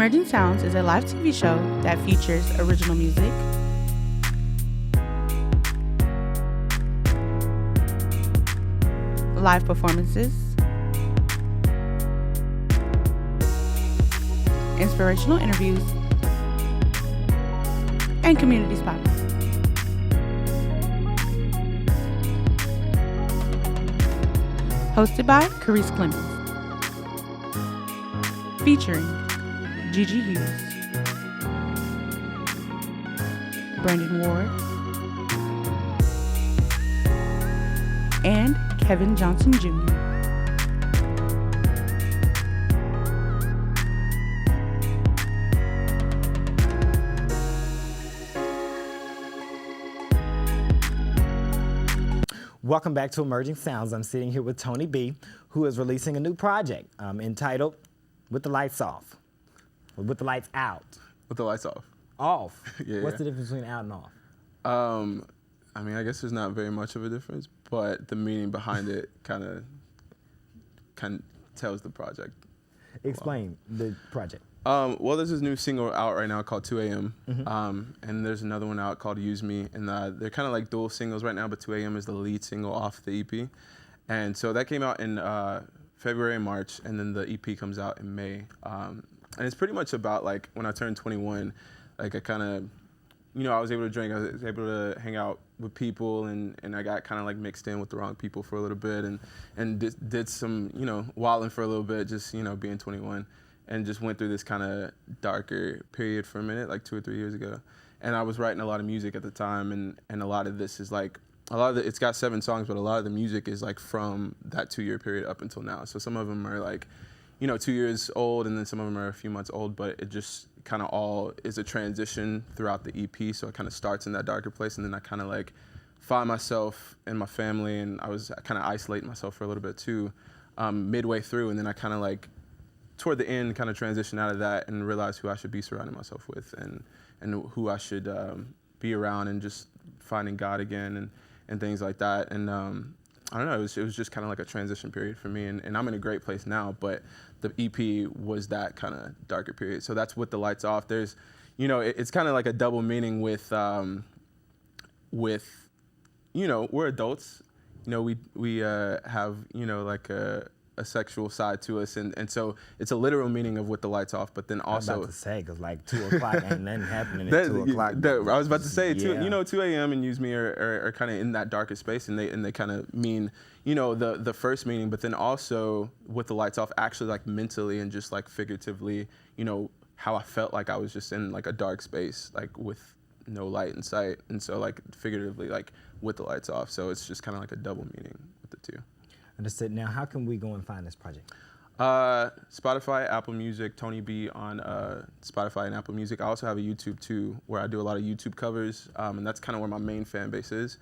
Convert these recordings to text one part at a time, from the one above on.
Emerging Sounds is a live TV show that features original music, live performances, inspirational interviews, and community spots. Hosted by Karesse Clemons. Featuring GiGi Hughes, Brandon Ward, and Kevin Johnson Jr. Welcome back to Emerging Sounds. I'm sitting here with Tony B, who is releasing a new project entitled With the Lights Off, or With the Lights Out. With the lights off. Off? Yeah. What's the difference between out and off? I mean, I guess there's not very much of a difference, but the meaning behind it kind of tells the project. Explain the project. Well, there's this new single out right now called 2 a.m. And there's another one out called Use Me, and they're kind of like dual singles right now, but 2 a.m. is the lead single off the EP. And so that came out in February and March, and then the EP comes out in May. And it's pretty much about like when I turned 21, like I kind of, I was able to drink, I was able to hang out with people, and I got kind of like mixed in with the wrong people for a little bit, and did some, wilding for a little bit, just, being 21. And just went through this kind of darker period for a minute, like 2 or 3 years ago. And I was writing a lot of music at the time, and a lot of this is like, it's got 7 songs, but a lot of the music is like from that 2-year period up until now. So some of them are like, 2 years old, and then some of them are a few months old, but it just kind of all is a transition throughout the EP. So it kind of starts in that darker place, and then I kind of like find myself and my family, and I was kind of isolating myself for a little bit too, midway through, and then I kind of like, toward the end, kind of transition out of that and realize who I should be surrounding myself with, and who I should be around, and just finding God again, and things like that. And I don't know, it was just kind of like a transition period for me, and I'm in a great place now, but the EP was that kind of darker period. So that's With the Lights Off. There's, it's kind of like a double meaning with we're adults, we have, like a sexual side to us, and so it's a literal meaning of with the lights off, but then also— I'm about to say, because like 2 o'clock ain't nothing happening at 2 o'clock. I was about to say, yeah. 2 a.m. and Use Me are kind of in that darker space, and they kind of mean, the first meaning, but then also with the lights off, actually like mentally and just like figuratively, how I felt like I was just in like a dark space, like with no light in sight, and so like figuratively like with the lights off. So it's just kind of like a double meaning with the two. Understood. Now, how can we go and find this project? Spotify, Apple Music, Tony B on Spotify and Apple Music. I also have a YouTube too, where I do a lot of YouTube covers, and that's kind of where my main fan base is.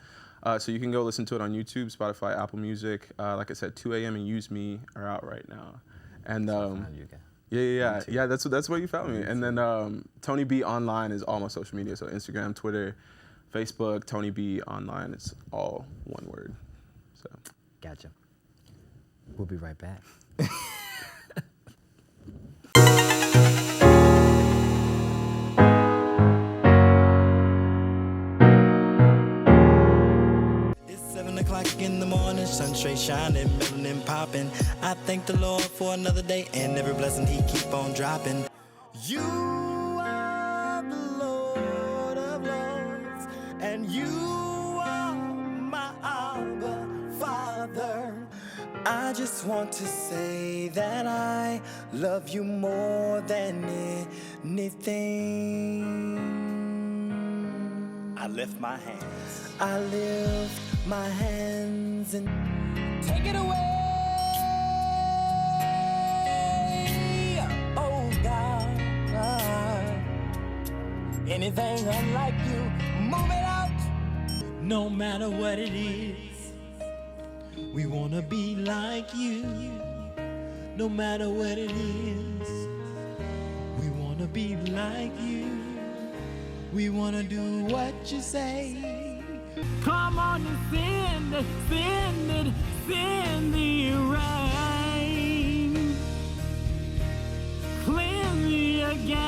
So you can go listen to it on YouTube, Spotify, Apple Music. Like I said, 2 a.m. and Use Me are out right now. And yeah, that's where you found me. And then Tony B Online is all my social media, so Instagram, Twitter, Facebook, Tony B Online. It's all one word. So. Gotcha. We'll be right back. It's 7 o'clock in the morning, sun straight shining, melanin popping. I thank the Lord for another day and every blessing He keep on dropping. You are the Lord of Lords, and you are my Abba Father. I just want to say that I love you more than anything. I lift my hands. I lift my hands and take it away. Oh God, anything unlike you, move it out. No matter what it is, we wanna be like you. No matter what it is, we wanna be like you. We wanna do what you say. Come on and send the rain. Cleanse me again.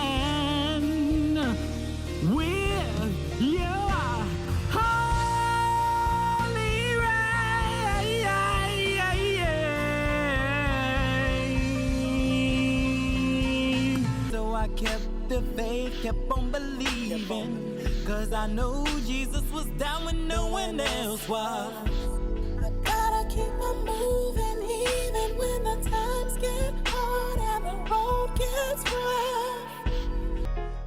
kept the faith, kept on believing, cause I know Jesus was down when no one else was. I gotta keep on moving even when the times get hard and the road gets rough.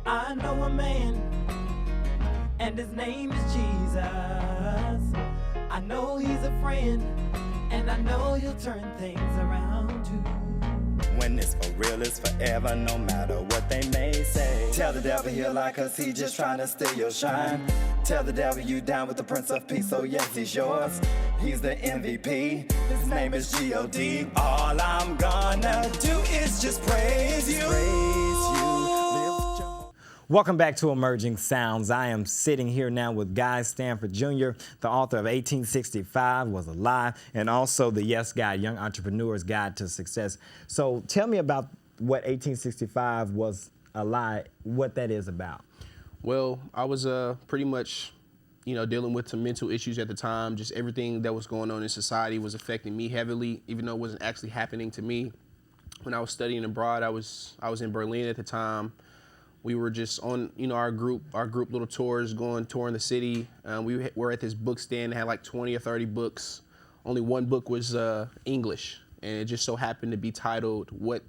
I know a man, and his name is Jesus. I know he's a friend, and I know he'll turn things around too. When it's for real, it's forever, no matter what they may say. Tell the devil he'll lie, cause he just trying to steal your shine. Tell the devil you down with the Prince of Peace, so yes, he's yours. He's the MVP, his name is G.O.D. All I'm gonna do is just praise you. Welcome back to Emerging Sounds. I am sitting here now with Guy Stanford Jr., the author of 1865 Was a Lie, and also the Yes Guide, Young Entrepreneur's Guide to Success. So tell me about what 1865 Was a Lie, what that is about. Well, I was pretty much, dealing with some mental issues at the time. Just everything that was going on in society was affecting me heavily, even though it wasn't actually happening to me. When I was studying abroad, I was in Berlin at the time. We were just on, our group little tours, touring the city. We were at this book stand that had like 20 or 30 books. Only one book was English, and it just so happened to be titled What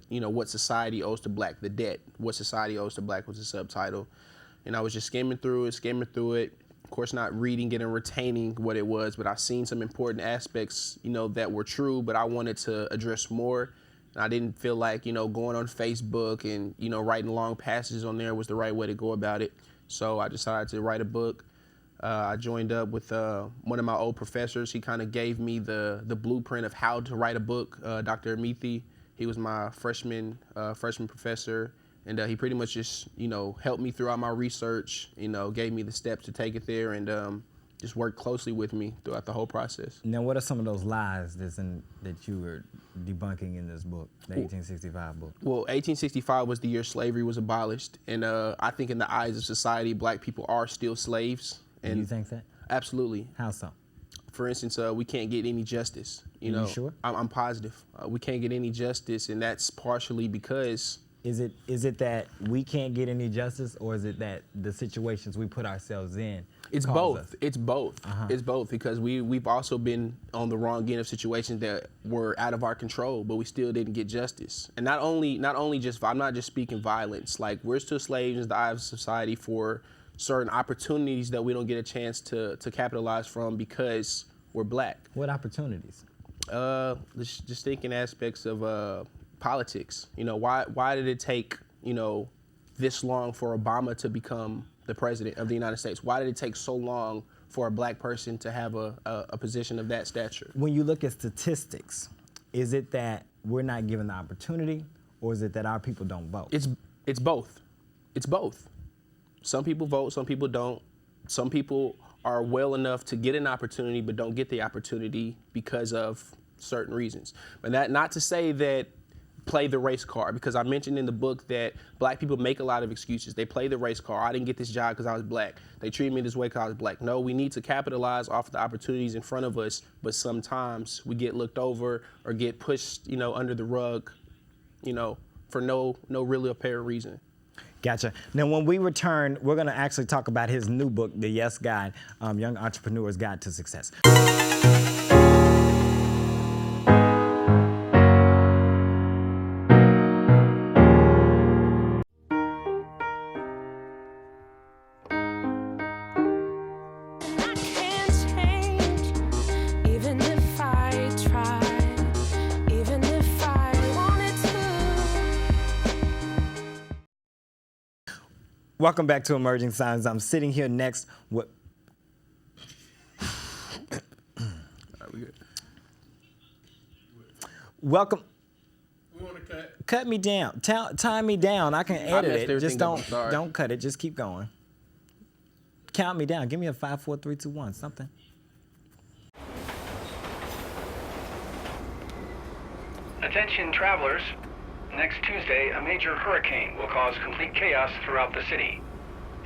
Society Owes to Black, The Debt. What Society Owes to Black was the subtitle. And I was just skimming through it. Of course, not reading it and retaining what it was, but I've seen some important aspects, that were true, but I wanted to address more. I didn't feel like, going on Facebook and, writing long passages on there was the right way to go about it. So I decided to write a book. I joined up with one of my old professors. He kind of gave me the blueprint of how to write a book, Dr. Amithi. He was my freshman professor. And he pretty much just, helped me throughout my research, gave me the steps to take it there, and just worked closely with me throughout the whole process. Now, what are some of those lies that you were debunking in this book, the 1865 book? Well, 1865 was the year slavery was abolished, and I think in the eyes of society, Black people are still slaves. And you think that? Absolutely. How so? For instance, we can't get any justice. You sure? I'm positive. We can't get any justice, and that's partially because... Is it that we can't get any justice, or is it that the situations we put ourselves in? It's both. It's both. It's both, because we've also been on the wrong end of situations that were out of our control, but we still didn't get justice. And not only just, I'm not just speaking violence. Like, we're still slaves in the eyes of society for certain opportunities that we don't get a chance to capitalize from because we're Black. What opportunities? Just thinking aspects of politics. Why did it take, this long for Obama to become the president of the United States? Why did it take so long for a Black person to have a position of that stature? When you look at statistics, is it that we're not given the opportunity, or is it that our people don't vote? It's both. It's both. Some people vote, some people don't. Some people are well enough to get an opportunity but don't get the opportunity because of certain reasons. But not to say that play the race card, because I mentioned in the book that Black people make a lot of excuses. They play the race card. I didn't get this job because I was Black. They treat me this way because I was Black. No, we need to capitalize off the opportunities in front of us, but sometimes we get looked over or get pushed, under the rug, for no really apparent reason. Gotcha. Now, when we return, we're going to actually talk about his new book, The Yes Guide, Young Entrepreneur's Guide to Success. Welcome back to Emerging Sounds. I'm sitting here next with... We good. Welcome. We want to cut. Cut me down. Time me down. I can edit it. Just don't cut it. Just keep going. Count me down. Give me a 5, 4, 3, 2, 1. Something. Attention travelers. Next Tuesday, a major hurricane will cause complete chaos throughout the city.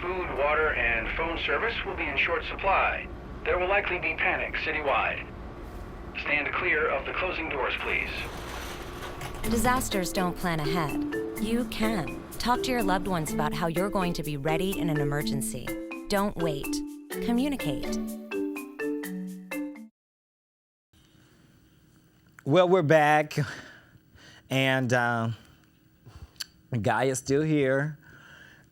Food, water, and phone service will be in short supply. There will likely be panic citywide. Stand clear of the closing doors, please. Disasters don't plan ahead. You can. Talk to your loved ones about how you're going to be ready in an emergency. Don't wait. Communicate. Well, we're back, and Guy is still here,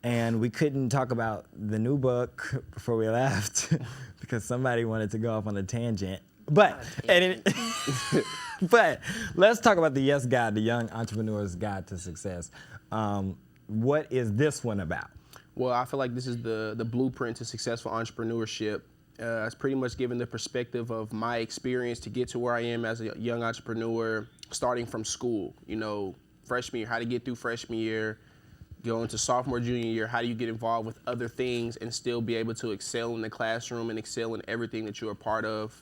and we couldn't talk about the new book before we left because somebody wanted to go off on a tangent. But but let's talk about the Yes Guide, the Young Entrepreneur's Guide to Success. What is this one about? Well, I feel like this is the blueprint to successful entrepreneurship. It's pretty much given the perspective of my experience to get to where I am as a young entrepreneur, starting from school. You know, freshman year, how to get through freshman year, go into sophomore, junior year, how do you get involved with other things and still be able to excel in the classroom and excel in everything that you're a part of,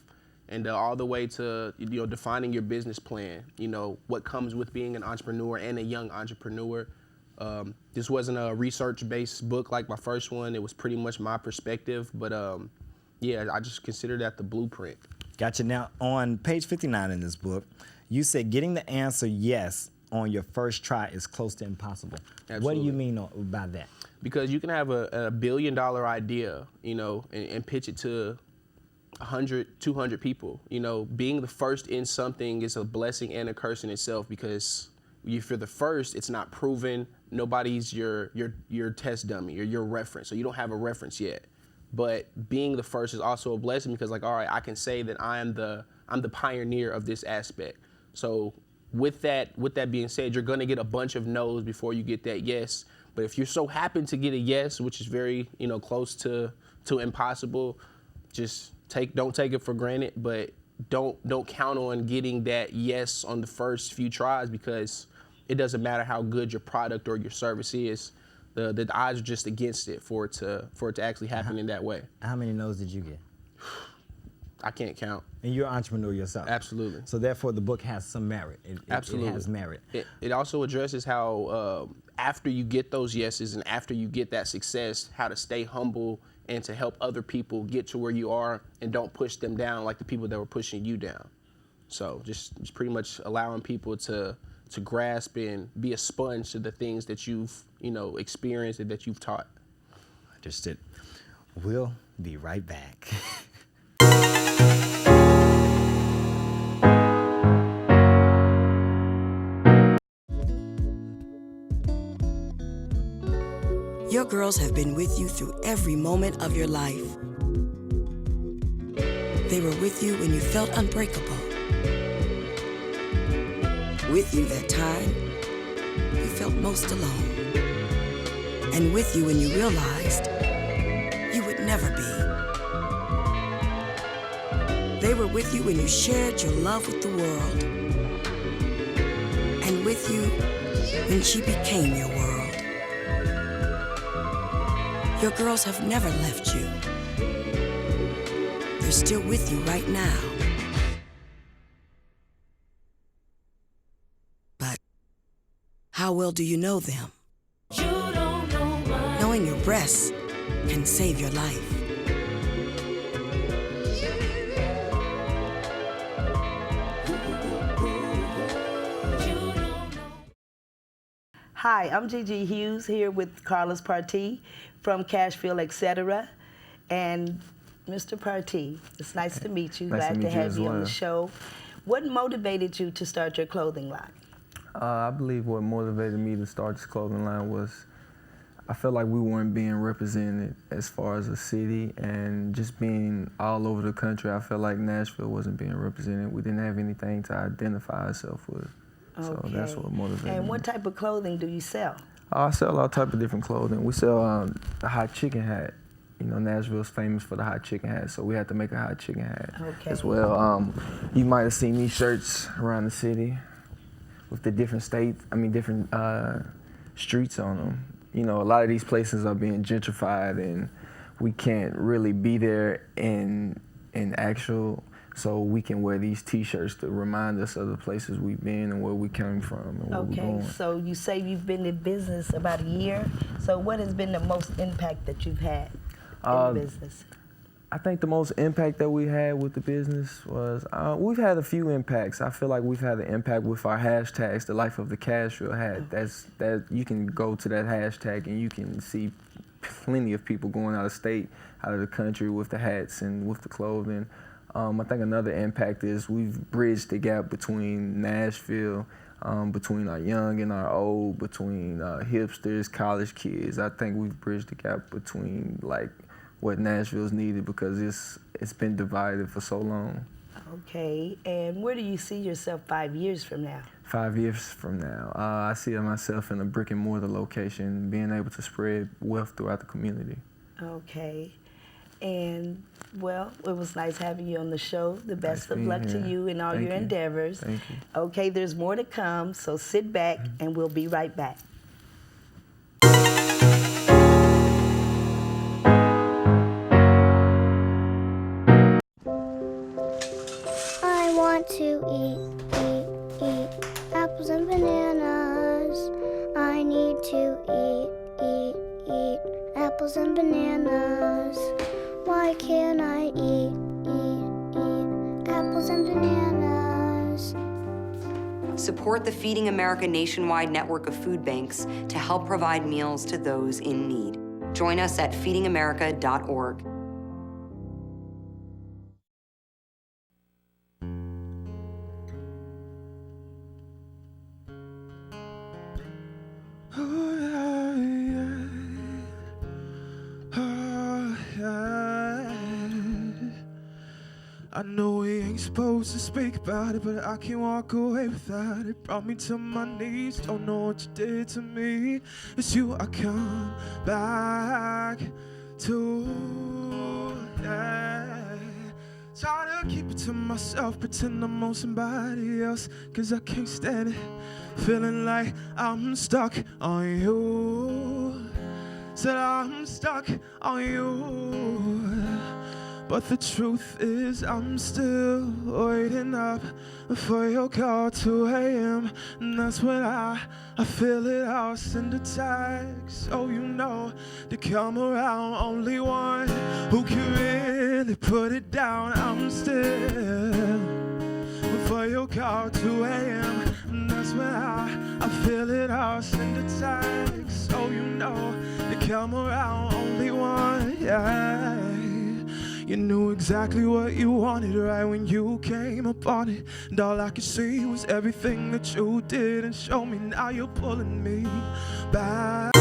and all the way to, you know, defining your business plan, you know, what comes with being an entrepreneur and a young entrepreneur. This wasn't a research-based book like my first one. It was pretty much my perspective, but yeah, I just consider that the blueprint. Gotcha. Now, on page 59 in this book, you said getting the answer yes on your first try is close to impossible. Absolutely. What do you mean by that? Because you can have a $1 billion idea, you know, and pitch it to 100, 200 people. You know, being the first in something is a blessing and a curse in itself, because if you're the first, it's not proven. Nobody's your test dummy or your reference, so you don't have a reference yet. But being the first is also a blessing, because, like, all right, I can say that I'm the pioneer of this aspect. So with that being said, you're gonna get a bunch of no's before you get that yes. But if you so happen to get a yes, which is very, you know, close to impossible, just don't take it for granted, but don't count on getting that yes on the first few tries, because it doesn't matter how good your product or your service is. The odds are just against it for it to actually happen in that way. How many no's did you get? I can't count. And you're an entrepreneur yourself. Absolutely. So therefore, the book has some merit. Absolutely. It has merit. It also addresses how after you get those yeses and after you get that success, how to stay humble and to help other people get to where you are and don't push them down like the people that were pushing you down. So just pretty much allowing people to grasp and be a sponge to the things that you've, you know, experienced and that you've taught. Understood. We'll be right back. Your girls have been with you through every moment of your life. They were with you when you felt unbreakable. With you that time you felt most alone. And with you when you realized you would never be. They were with you when you shared your love with the world. And with you when she became your world. Your girls have never left you. They're still with you right now. But how well do you know them? You don't know mine. Knowing your breasts can save your life. Hi, I'm GiGi Hughes here with Karesse Clemons from Cashville Etc. And Mr. Partee, it's nice to meet you. Glad to have you on the show. What motivated you to start your clothing line? I believe what motivated me to start this clothing line was I felt like we weren't being represented as far as a city, and just being all over the country, I felt like Nashville wasn't being represented. We didn't have anything to identify ourselves with. Okay. So that's what motivated me. And what type of clothing do you sell? I sell all type of different clothing. We sell a hot chicken hat. You know, Nashville's famous for the hot chicken hat, so we had to make a hot chicken hat as well. You might have seen these shirts around the city with the different different streets on them. You know, a lot of these places are being gentrified, and we can't really be there in actual. So we can wear these T-shirts to remind us of the places we've been and where we came from and where we're going. Okay, so you say you've been in business about a year. So what has been the most impact that you've had in the business? I think the most impact that we had with the business was, we've had a few impacts. I feel like we've had an impact with our hashtags, the Life of the Cashville hat. That you can go to that hashtag and you can see plenty of people going out of state, out of the country with the hats and with the clothing. I think another impact is we've bridged the gap between Nashville, between our young and our old, between hipsters, college kids. I think we've bridged the gap between like what Nashville's needed because it's been divided for so long. Okay, and where do you see yourself 5 years from now? 5 years from now, I see myself in a brick and mortar location, being able to spread wealth throughout the community. Okay, and well, it was nice having you on the show. The best of luck to you in all your endeavors. Thank you. Okay, there's more to come, so sit back and we'll be right back. I want to eat apples and bananas. I need to eat apples and bananas. Why can't I eat apples and bananas? Support the Feeding America nationwide network of food banks to help provide meals to those in need. Join us at feedingamerica.org. I know we ain't supposed to speak about it, but I can't walk away without it. Brought me to my knees, don't know what you did to me. It's you I come back to, yeah. Try to keep it to myself, pretend I'm on somebody else, 'cause I can't stand it. Feeling like I'm stuck on you. Said I'm stuck on you. But the truth is I'm still waiting up for your call 2 a.m. And that's when I feel it. I'll send a text so you know to come around. Only one who can really put it down. I'm still for your call 2 a.m. And that's when I feel it. I'll send a text so you know to come around. Only one, yeah. You knew exactly what you wanted right when you came up on it. And all I could see was everything that you did and show me. Now you're pulling me back.